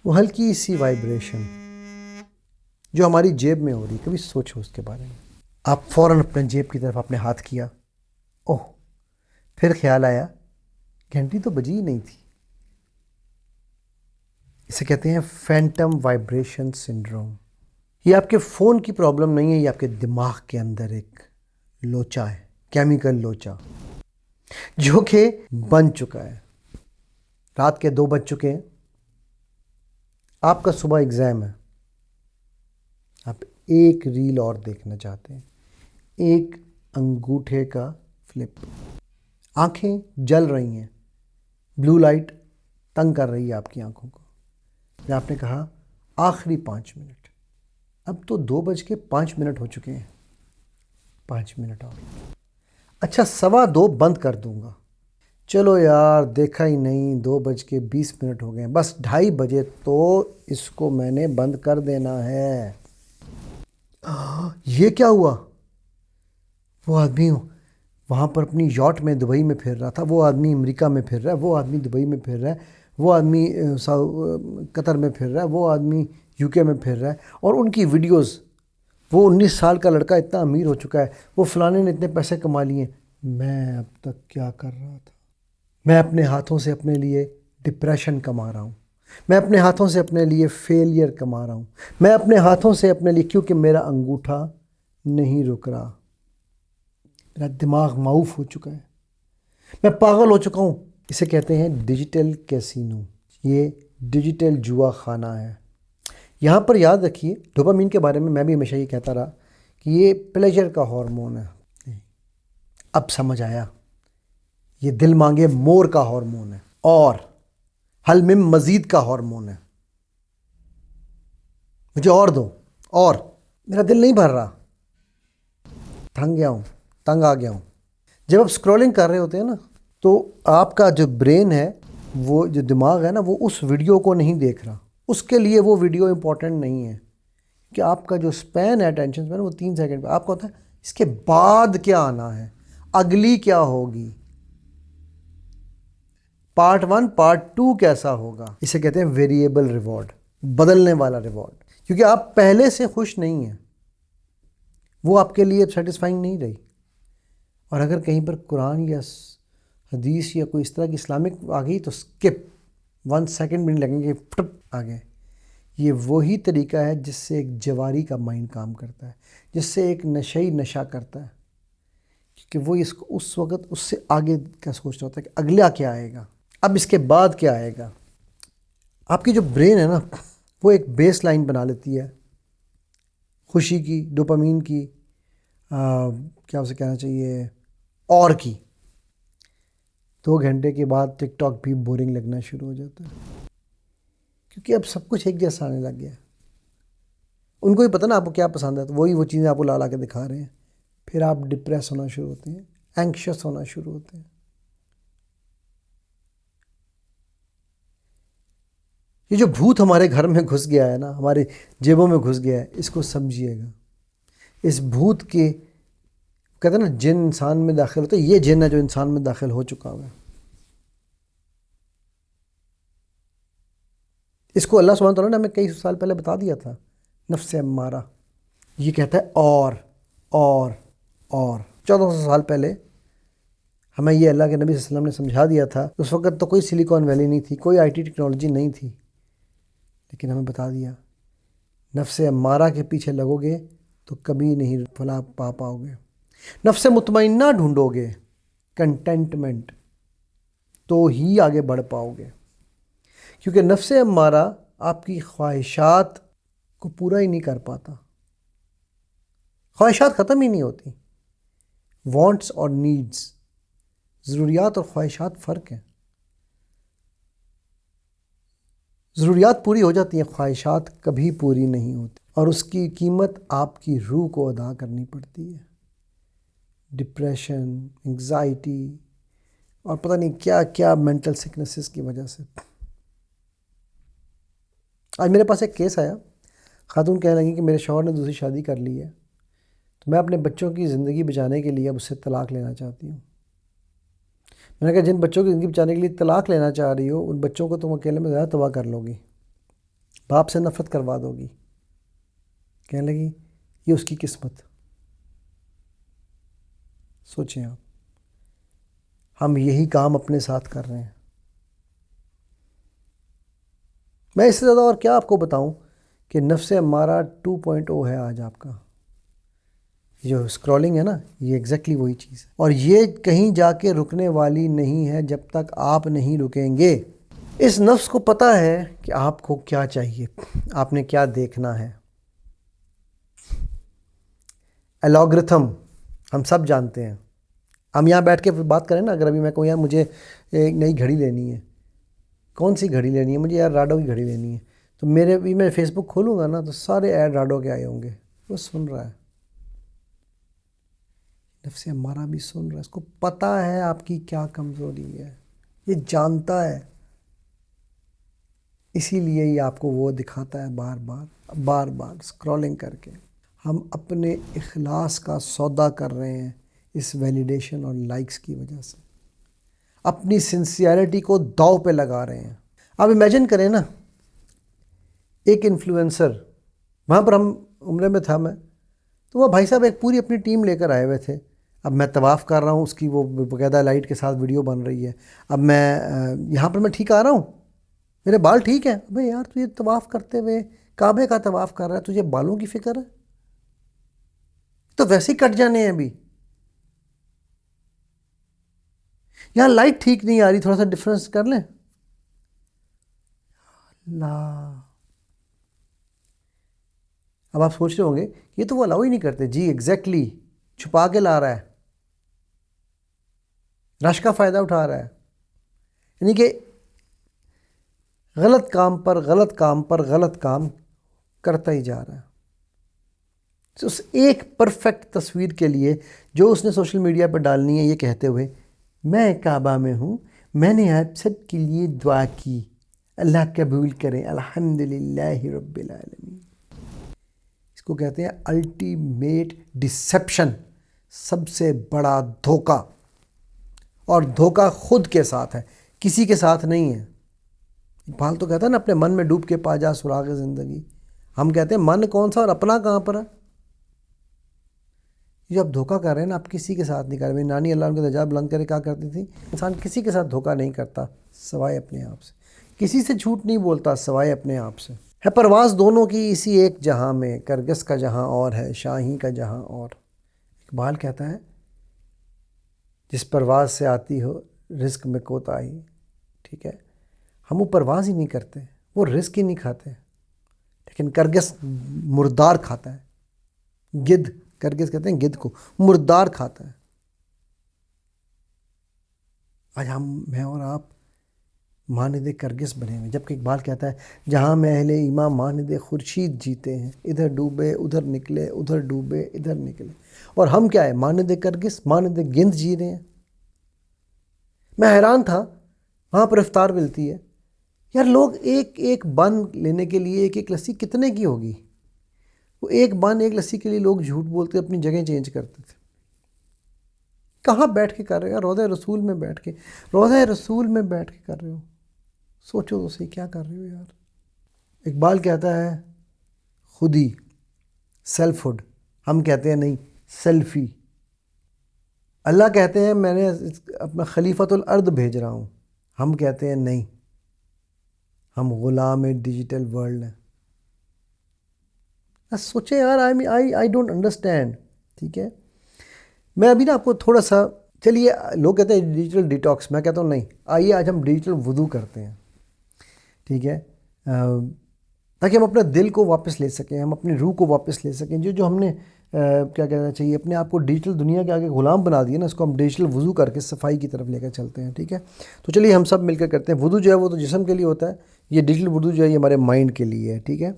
وہ ہلکی سی وائبریشن جو ہماری جیب میں ہو رہی، کبھی سوچو اس کے بارے میں. آپ فوراً اپنے جیب کی طرف اپنے ہاتھ کیا، اوہ، پھر خیال آیا گھنٹی تو بجی ہی نہیں تھی. اسے کہتے ہیں فینٹم وائبریشن سنڈروم. یہ آپ کے فون کی پرابلم نہیں ہے، یہ آپ کے دماغ کے اندر ایک لوچا ہے، کیمیکل لوچا جو کہ بن چکا ہے. رات کے 2 بج چکے ہیں، آپ کا صبح ایگزام ہے، آپ ایک ریل اور دیکھنا چاہتے ہیں، ایک انگوٹھے کا فلپ. آنکھیں جل رہی ہیں، بلو لائٹ تنگ کر رہی ہے آپ کی آنکھوں کو. پھر آپ نے کہا آخری 5 منٹ. اب تو 2:05 ہو چکے ہیں، 5 منٹ اور. اچھا 2:15 بند کر دوں گا. چلو یار دیکھا ہی نہیں، 2:20 ہو گئے ہیں، بس 2:30 بجے تو اس کو میں نے بند کر دینا ہے. یہ کیا ہوا؟ وہ آدمی وہاں پر اپنی یاٹ میں دبئی میں پھر رہا تھا، وہ آدمی امریکہ میں پھر رہا ہے، وہ آدمی دبئی میں پھر رہا ہے، وہ آدمی قطر میں پھر رہا ہے، وہ آدمی یو کے میں پھر رہا ہے، اور ان کی ویڈیوز. وہ 19 سال کا لڑکا اتنا امیر ہو چکا ہے، وہ فلانے نے اتنے پیسے کما لیے. میں اب تک کیا کر رہا تھا؟ میں اپنے ہاتھوں سے اپنے لیے ڈپریشن کما رہا ہوں، میں اپنے ہاتھوں سے اپنے لیے فیلئر کما رہا ہوں، میں اپنے ہاتھوں سے اپنے لیے، کیونکہ میرا انگوٹھا نہیں رک رہا. میرا دماغ معوف ہو چکا ہے، میں پاگل ہو چکا ہوں. اسے کہتے ہیں ڈیجیٹل کیسینو. یہ ڈیجیٹل جوا خانہ ہے. یہاں پر یاد رکھیے، ڈوپامین کے بارے میں بھی ہمیشہ یہ کہتا رہا کہ یہ پلیجر کا ہارمون ہے. اب سمجھ آیا، یہ دل مانگے مور کا ہارمون ہے، اور حل میں مزید کا ہارمون ہے. مجھے اور دو، اور میرا دل نہیں بھر رہا، تھک گیا ہوں، تنگ آ گیا ہوں. جب آپ سکرولنگ کر رہے ہوتے ہیں نا، تو آپ کا جو برین ہے، وہ جو دماغ ہے نا، وہ اس ویڈیو کو نہیں دیکھ رہا. اس کے لیے وہ ویڈیو امپورٹنٹ نہیں ہے، کہ آپ کا جو سپین ہے اٹینشن سپین، وہ 3 سیکنڈ پہ. آپ کا ہوتا ہے اس کے بعد کیا آنا ہے، اگلی کیا ہوگی، پارٹ 1 پارٹ 2 کیسا ہوگا. اسے کہتے ہیں ویریبل ریوارڈ، بدلنے والا ریوارڈ. کیونکہ آپ پہلے سے خوش نہیں ہیں، وہ آپ کے لیے سیٹسفائنگ نہیں رہی. اور اگر کہیں پر قرآن یا حدیث یا کوئی اس طرح کی اسلامک آ گئی تو اسکپ، 1 سیکنڈ بھی نہیں لگیں گے، پھٹ آ گئے. یہ وہی طریقہ ہے جس سے ایک جواری کا مائنڈ کام کرتا ہے، جس سے ایک نشئی نشہ کرتا ہے. کیونکہ وہ اس وقت اس سے آگے کا سوچ رہا ہوتا ہے کہ اگلا کیا آئے گا، اب اس کے بعد کیا آئے گا. آپ کی جو برین ہے نا، وہ ایک بیس لائن بنا لیتی ہے خوشی کی، ڈوپامین کی، کیا اسے کہنا چاہیے، اور کی. 2 گھنٹے کے بعد ٹک ٹاک بھی بورنگ لگنا شروع ہو جاتا ہے، کیونکہ اب سب کچھ ایک جیسا آنے لگ گیا ہے. ان کو ہی پتہ نا آپ کو کیا پسند ہے، تو وہی وہ چیزیں آپ کو لا کے دکھا رہے ہیں. پھر آپ ڈپریس ہونا شروع ہوتے ہیں، اینکشس ہونا شروع ہوتے ہیں. یہ جو بھوت ہمارے گھر میں گھس گیا ہے نا، ہمارے جیبوں میں گھس گیا ہے، اس کو سمجھیے گا. اس بھوت کے کہتے ہیں نا جن انسان میں داخل ہوتا ہے، یہ جن ہے جو انسان میں داخل ہو چکا ہوا ہے. اس کو اللہ سبحانہ تعالیٰ نے ہمیں کئی سال پہلے بتا دیا تھا، نفس امارہ. یہ کہتا ہے اور 1400 سال پہلے ہمیں یہ اللہ کے نبی صلی اللہ علیہ وسلم نے سمجھا دیا تھا. اس وقت تو کوئی سلیکون ویلی نہیں تھی، کوئی آئی ٹی ٹیکنالوجی نہیں تھی، لیکن ہمیں بتا دیا نفس امارہ کے پیچھے لگو گے تو کبھی نہیں فلاح پا پاؤ گے. نفس مطمئنہ ڈھونڈو گے، کنٹینٹمنٹ، تو ہی آگے بڑھ پاؤ گے. کیونکہ نفس امارہ آپ کی خواہشات کو پورا ہی نہیں کر پاتا. خواہشات ختم ہی نہیں ہوتی. وانٹس اور نیڈز، ضروریات اور خواہشات فرق ہیں. ضروریات پوری ہو جاتی ہیں، خواہشات کبھی پوری نہیں ہوتی، اور اس کی قیمت آپ کی روح کو ادا کرنی پڑتی ہے. ڈپریشن، انگزائٹی، اور پتہ نہیں کیا کیا مینٹل سکنسز کی وجہ سے. آج میرے پاس ایک کیس آیا، خاتون کہنے لگی کہ میرے شوہر نے دوسری شادی کر لی ہے، تو میں اپنے بچوں کی زندگی بچانے کے لیے اب اس سے طلاق لینا چاہتی ہوں. میں نے کہا جن بچوں کی زندگی بچانے کے لیے طلاق لینا چاہ رہی ہو، ان بچوں کو تم اکیلے میں زیادہ تباہ کر لو گی. باپ سے نفرت کروا دو گی، کہنے لگی یہ اس کی قسمت. سوچیں آپ، ہم یہی کام اپنے ساتھ کر رہے ہیں. میں اس سے زیادہ اور کیا آپ کو بتاؤں کہ نفس امارہ 2.0 ہے آج آپ کا. جو اسکرولنگ ہے نا، یہ ایگزیکٹلی وہی چیز ہے، اور یہ کہیں جا کے رکنے والی نہیں ہے جب تک آپ نہیں رکیں گے. اس نفس کو پتہ ہے کہ آپ کو کیا چاہیے، آپ نے کیا دیکھنا ہے. الگورتھم ہم سب جانتے ہیں. ہم یہاں بیٹھ کے بات کریں نا، اگر ابھی میں کہوں یار مجھے ایک نئی گھڑی لینی ہے، کون سی گھڑی لینی ہے؟ مجھے یار راڈو کی گھڑی لینی ہے. تو میں فیس بک کھولوں گا نا تو سارے ایڈ راڈو کے آئے ہوں گے. وہ سن رہا ہے، نفس امارہ بھی سن رہا ہے. اس کو پتہ ہے آپ کی کیا کمزوری ہے، یہ جانتا ہے. اسی لیے یہ آپ کو وہ دکھاتا ہے بار بار اسکرولنگ کر کے. ہم اپنے اخلاص کا سودا کر رہے ہیں اس ویلیڈیشن اور لائکس کی وجہ سے. اپنی سنسیئرٹی کو داؤ پہ لگا رہے ہیں. آپ امیجن کریں نا، ایک انفلوئنسر، وہاں پر ہم عمرے میں تھا میں، تو وہ بھائی صاحب ایک پوری اپنی ٹیم لے کر آئے ہوئے تھے. اب میں طواف کر رہا ہوں، اس کی وہ باقاعدہ لائٹ کے ساتھ ویڈیو بن رہی ہے. اب میں یہاں پر میں ٹھیک آ رہا ہوں، میرے بال ٹھیک ہیں. بھائی یار تجھے طواف کرتے ہوئے کعبے کا طواف کر رہا ہے، تجھے بالوں کی فکر ہے؟ تو ویسے ہی کٹ جانے ہیں. ابھی یہاں لائٹ ٹھیک نہیں آ رہی، تھوڑا سا ڈفرینس کر لیں. اللہ، اب آپ سوچ رہے ہوں گے یہ تو وہ الاؤ ہی نہیں کرتے. جی ایگزیکٹلی، چھپا کے لا رہا ہے، رش کا فائدہ اٹھا رہا ہے. یعنی کہ غلط کام پر غلط کام پر غلط کام کرتا ہی جا رہا ہے. اس ایک پرفیکٹ تصویر کے لیے جو اس نے سوشل میڈیا پہ ڈالنی ہے، یہ کہتے ہوئے میں کعبہ میں ہوں، میں نے آپ سب کے لیے دعا کی، اللہ قبول کریں، الحمدللہ رب العالمین. اس کو کہتے ہیں الٹیمیٹ ڈسیپشن، سب سے بڑا دھوکہ. اور دھوکہ خود کے ساتھ ہے، کسی کے ساتھ نہیں ہے. اقبال تو کہتا ہے نا، اپنے من میں ڈوب کے پا جا سراغ زندگی. ہم کہتے ہیں من کون سا اور اپنا کہاں پر ہے. یہ آپ دھوکہ کر رہے ہیں نا، آپ کسی کے ساتھ نہیں کر رہے. میری نانی اللہ ان کا درجات بلند کرے کہا کرتی تھی، انسان کسی کے ساتھ دھوکہ نہیں کرتا سوائے اپنے آپ سے. کسی سے جھوٹ نہیں بولتا سوائے اپنے آپ سے. ہے پرواز دونوں کی اسی ایک جہاں میں، کرگس کا جہاں اور ہے شاہی کا جہاں اور. اقبال کہتا ہے جس پرواز سے آتی ہو رزق میں کوتاہی. ٹھیک ہے، ہم وہ پرواز ہی نہیں کرتے، وہ رزق ہی نہیں کھاتے. لیکن کرگس مردار کھاتا ہے. گدھ، کرگس کہتے ہیں گدھ کو، مردار کھاتا ہے. آج میں اور آپ ماند کرگس بنے ہوئے، جبکہ اقبال کہتا ہے جہاں میں اہل ایمان ماند خورشید جیتے ہیں، ادھر ڈوبے ادھر نکلے، ادھر ڈوبے ادھر نکلے. اور ہم کیا ہے؟ ماند کرگس، ماند گند جی رہے ہیں. میں حیران تھا، وہاں پر افطار ملتی ہے یار، لوگ ایک ایک بن لینے کے لیے ایک ایک لسی کتنے کی ہوگی؟ وہ ایک بن ایک لسی کے لیے لوگ جھوٹ بولتے، اپنی جگہ چینج کرتے تھے. کہاں بیٹھ کے کر رہے ہو؟ روضہ رسول میں بیٹھ کے، روضہ رسول میں بیٹھ کے کر رہے ہو. سوچو تو صحیح، کیا کر رہے ہو یار. اقبال کہتا ہے خودی، سیلف ہوڈ. ہم کہتے ہیں نہیں، سیلفی. اللہ کہتے ہیں میں نے اپنا خلیفۃ الارض بھیج رہا ہوں. ہم کہتے ہیں نہیں، ہم غلام ڈیجیٹل ورلڈ ہیں. سوچیں یار، آئی ڈونٹ انڈرسٹینڈ. ٹھیک ہے، میں ابھی نا آپ کو تھوڑا سا، چلیے لوگ کہتے ہیں ڈیجیٹل ڈیٹاکس، میں کہتا ہوں نہیں، آئیے آج ہم ڈیجیٹل وضو کرتے ہیں. ٹھیک ہے، تاکہ ہم اپنے دل کو واپس لے سکیں، ہم اپنی روح کو واپس لے سکیں. جو ہم نے کیا کہنا چاہیے، اپنے آپ کو ڈیجیٹل دنیا کے آگے غلام بنا دیا نا، اس کو ہم ڈیجیٹل وضو کر کے صفائی کی طرف لے کر چلتے ہیں. ٹھیک ہے، تو چلیے ہم سب مل کر کرتے ہیں. وضو جو ہے وہ تو جسم کے لیے ہوتا ہے، یہ ڈیجیٹل وضو جو ہے یہ ہمارے مائنڈ کے لیے ہے. ٹھیک ہے،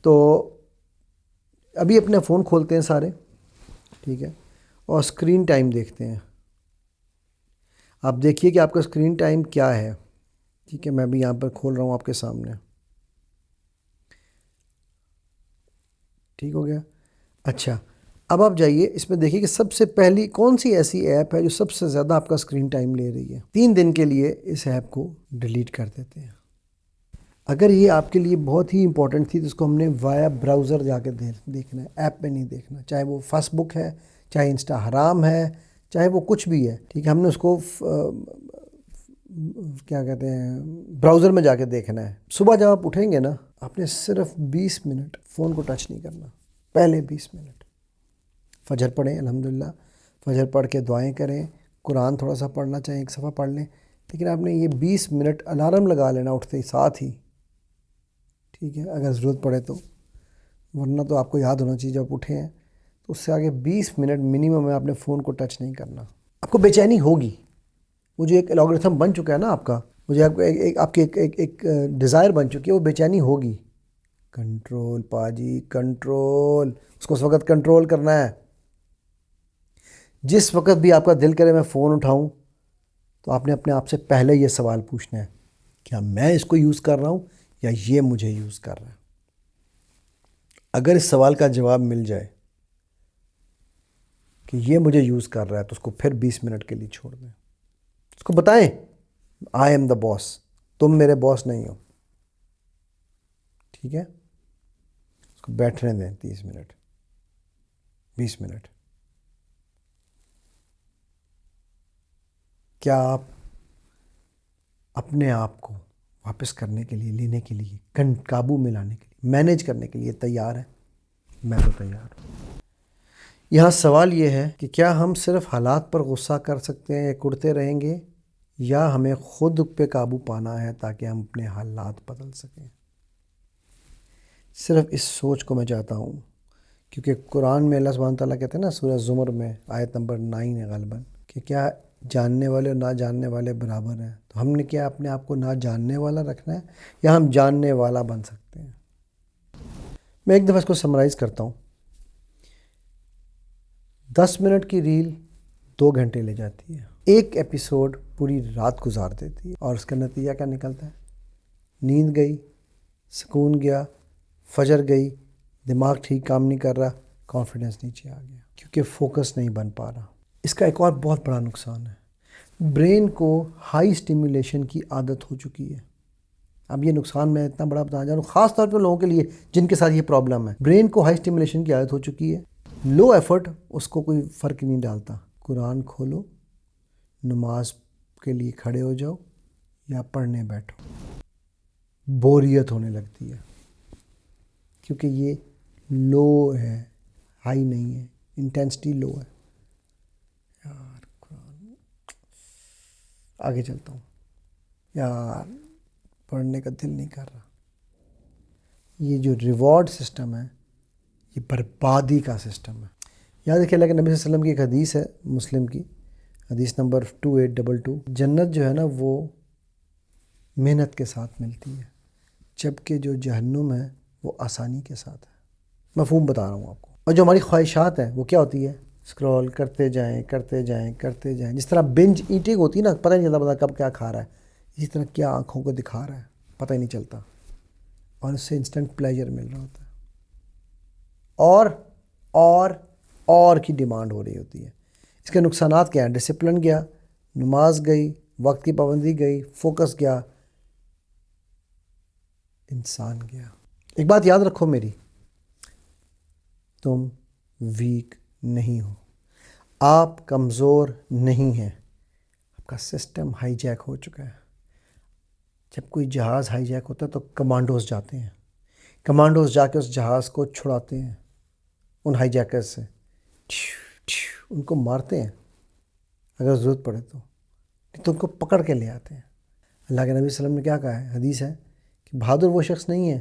تو ابھی اپنے فون کھولتے ہیں سارے. ٹھیک ہے، اور اسکرین ٹائم دیکھتے ہیں. آپ دیکھیے کہ آپ کا اسکرین ٹائم کیا ہے. ٹھیک ہے، میں بھی یہاں پر کھول رہا ہوں آپ کے سامنے. ٹھیک ہو گیا. اچھا، اب آپ جائیے اس میں دیکھیے کہ سب سے پہلی کون سی ایسی ایپ ہے جو سب سے زیادہ آپ کا اسکرین ٹائم لے رہی ہے. 3 دن کے لیے اس ایپ کو ڈیلیٹ کر دیتے ہیں. اگر یہ آپ کے لیے بہت ہی امپورٹنٹ تھی تو اس کو ہم نے وایا براؤزر جا کے دیکھنا ہے، ایپ پہ نہیں دیکھنا، چاہے وہ فیس بک ہے، چاہے انسٹا حرام ہے، چاہے وہ کچھ بھی ہے، ٹھیک ہے، ہم نے اس کو کیا کہتے ہیں براؤزر میں جا کے دیکھنا ہے۔ صبح جب آپ اٹھیں گے نا، آپ نے صرف 20 منٹ فون کو ٹچ نہیں کرنا، پہلے 20 منٹ فجر پڑھیں، الحمدللہ فجر پڑھ کے دعائیں کریں، قرآن تھوڑا سا پڑھنا چاہیں ایک صفحہ پڑھ لیں، لیکن آپ نے یہ 20 منٹ الارم لگا لینا اٹھتے ہی ساتھ ہی، ٹھیک ہے، اگر ضرورت پڑے تو، ورنہ تو آپ کو یاد ہونا چاہیے جب اٹھے ہیں تو اس سے آگے 20 منٹ منیمم ہے آپ نے فون کو ٹچ نہیں کرنا۔ آپ کو بے چینی ہوگی، وہ جو ایک الگورتھم بن چکا ہے نا آپ کا، مجھے آپ کی ایک ڈیزائر بن چکی ہے، وہ بے چینی ہوگی۔ کنٹرول پاجی، کنٹرول، اس کو اس وقت کنٹرول کرنا ہے۔ جس وقت بھی آپ کا دل کرے میں فون اٹھاؤں تو آپ نے اپنے آپ سے پہلے یہ سوال پوچھنا ہے، کیا میں اس کو یوز کر رہا ہوں یا یہ مجھے یوز کر رہا ہے؟ اگر اس سوال کا جواب مل جائے کہ یہ مجھے یوز کر رہا ہے تو اس کو پھر 20 منٹ کے لیے چھوڑ دیں، اس کو بتائیں آئی ایم دا باس، تم میرے باس نہیں ہو، ٹھیک ہے، اس کو بیٹھنے دیں 30 منٹ 20 منٹ۔ کیا آپ اپنے آپ کو واپس کرنے کے لیے، لینے کے لیے، قابو میں لانے کے لیے، مینیج کرنے کے لیے تیار ہیں؟ میں تو تیار ہوں۔ یہاں سوال یہ ہے کہ کیا ہم صرف حالات پر غصہ کر سکتے ہیں یا کرتے رہیں گے، یا ہمیں خود پہ قابو پانا ہے تاکہ ہم اپنے حالات بدل سکیں؟ صرف اس سوچ کو میں چاہتا ہوں، کیونکہ قرآن میں اللہ سبحانہ تعالیٰ کہتے ہیں نا، سورہ زمر میں آیت نمبر 9 ہے غالباً، کہ کیا جاننے والے اور نہ جاننے والے برابر ہیں؟ تو ہم نے کیا اپنے آپ کو نہ جاننے والا رکھنا ہے یا ہم جاننے والا بن سکتے ہیں؟ میں ایک دفعہ اس کو سمرائز کرتا ہوں۔ 10 منٹ کی ریل 2 گھنٹے لے جاتی ہے، ایک ایپیسوڈ پوری رات گزار دیتی ہے، اور اس کا نتیجہ کیا نکلتا ہے؟ نیند گئی، سکون گیا، فجر گئی، دماغ ٹھیک کام نہیں کر رہا، کانفیڈنس نیچے آ گیا، کیونکہ فوکس نہیں بن پا رہا۔ اس کا ایک اور بہت بڑا نقصان ہے، برین کو ہائی اسٹیمولیشن کی عادت ہو چکی ہے۔ اب یہ نقصان میں اتنا بڑا بتانا چاہ رہا ہوں، خاص طور پہ لوگوں کے لیے جن کے ساتھ یہ پرابلم ہے۔ برین کو ہائی اسٹیمولیشن کی عادت ہو چکی ہے، لو ایفرٹ اس کو کوئی فرق نہیں ڈالتا، قرآن کھولو، نماز کے لیے کھڑے ہو جاؤ یا پڑھنے بیٹھو، بوریت ہونے لگتی ہے، کیونکہ یہ لو ہے، ہائی نہیں ہے، انٹینسٹی لو ہے۔ یار قرآن، آگے چلتا ہوں، یار پڑھنے کا دل نہیں کر رہا۔ یہ جو ریوارڈ سسٹم ہے یہ بربادی کا سسٹم ہے۔ یاد رکھیے اللہ کے نبی صلی اللہ علیہ وسلم کی ایک حدیث ہے، مسلم کی حدیث نمبر 2822، جنت جو ہے نا وہ محنت کے ساتھ ملتی ہے، جبکہ جو جہنم ہے وہ آسانی کے ساتھ ہے۔ مفہوم بتا رہا ہوں آپ کو۔ اور جو ہماری خواہشات ہیں وہ کیا ہوتی ہے؟ اسکرول کرتے جائیں کرتے جائیں کرتے جائیں، جس طرح بنج ایٹنگ ہوتی ہے نا، پتہ نہیں چلتا کب کیا کھا رہا ہے، اسی طرح کیا آنکھوں کو دکھا رہا ہے پتہ ہی نہیں چلتا، اور اس سے انسٹنٹ پلیجر مل رہا ہوتا ہے، اور کی ڈیمانڈ ہو رہی ہوتی ہے۔ اس کے نقصانات کیا ہیں؟ ڈسپلن گیا، نماز گئی، وقت کی پابندی گئی، فوکس گیا، انسان گیا۔ ایک بات یاد رکھو میری، تم ویک نہیں ہو، آپ کمزور نہیں ہیں، آپ کا سسٹم ہائی جیک ہو چکا ہے۔ جب کوئی جہاز ہائی جیک ہوتا ہے تو کمانڈوز جاتے ہیں، کمانڈوز جا کے اس جہاز کو چھڑاتے ہیں ان ہائی جیکر سے، ان کو مارتے ہیں اگر ضرورت پڑے تو ان کو پکڑ کے لے آتے ہیں۔ اللہ کے نبی صلی اللہ علیہ وسلم نے کیا کہا ہے حدیث ہے کہ بہادر وہ شخص نہیں ہے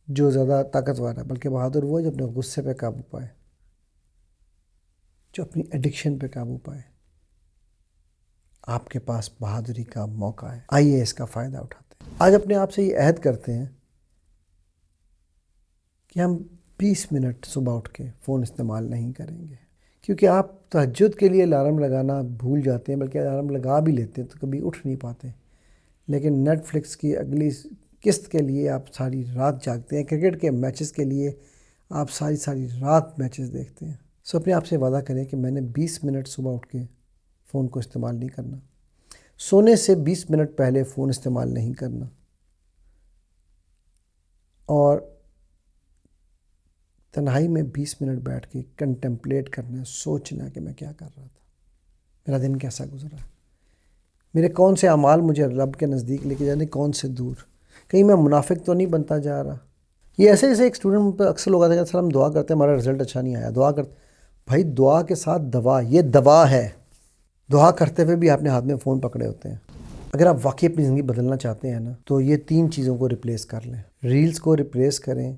جو زیادہ طاقتور ہے، بلکہ بہادر وہ ہے جو اپنے غصے پہ قابو پائے، جو اپنی ایڈکشن پہ قابو پائے۔ آپ کے پاس بہادری کا موقع ہے، آئیے اس کا فائدہ اٹھاتے ہیں۔ آج اپنے آپ سے یہ عہد کرتے ہیں کہ ہم 20 منٹ صبح اٹھ کے فون استعمال نہیں کریں گے، کیونکہ آپ تہجد کے لیے الارم لگانا بھول جاتے ہیں، بلکہ الارم لگا بھی لیتے ہیں تو کبھی اٹھ نہیں پاتے، لیکن نیٹ فلکس کی اگلی قسط کے لیے آپ ساری رات جاگتے ہیں، کرکٹ کے میچز کے لیے آپ ساری رات میچز دیکھتے ہیں۔ سو اپنے آپ سے وعدہ کریں کہ میں نے 20 منٹ صبح اٹھ کے فون کو استعمال نہیں کرنا، سونے سے 20 منٹ پہلے فون استعمال نہیں کرنا، اور تنہائی میں 20 منٹ بیٹھ کے کنٹمپلیٹ کرنا ہے، سوچنا کہ میں کیا کر رہا تھا، میرا دن کیسا گزرا، میرے کون سے اعمال مجھے رب کے نزدیک لے کے جانے، کون سے دور، کہیں میں منافق تو نہیں بنتا جا رہا۔ یہ ایسے ایک اسٹوڈنٹ پہ اکثر لوگ آتے ہیں کہ سر ہم دعا کرتے ہیں ہمارا رزلٹ اچھا نہیں آیا، دعا کرتے، بھائی دعا کے ساتھ دوا، یہ دوا ہے۔ دعا کرتے ہوئے بھی آپ نے ہاتھ میں فون پکڑے ہوتے ہیں۔ اگر آپ واقعی اپنی زندگی بدلنا چاہتے ہیں نا تو یہ 3 چیزوں کو ریپلیس کر لیں۔ ریلز کو ریپلیس کریں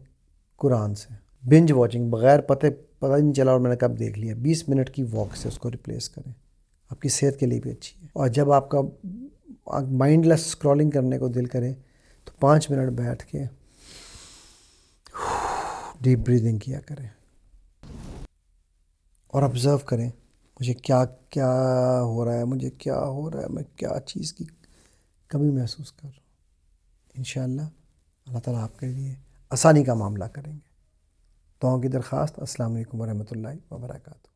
قرآن سے، بنج واچنگ بغیر پتہ ہی نہیں چلا اور میں نے کب دیکھ لیا، 20 منٹ کی واک سے اس کو ریپلیس کریں، آپ کی صحت کے لیے بھی اچھی ہے۔ اور جب آپ کا مائنڈ لیس اسکرولنگ کرنے کو دل کرے تو 5 منٹ بیٹھ کے ڈیپ بریدنگ کیا کریں اور آبزرو کریں مجھے کیا کیا ہو رہا ہے، مجھے کیا ہو رہا ہے، میں کیا چیز کی کمی محسوس کر رہا ہوں۔ انشاءاللہ اللہ تعالیٰ آپ کے لیے آسانی کا معاملہ کریں گے۔ دعاؤں کی درخواست۔ السلام علیکم ورحمۃ اللہ وبرکاتہ۔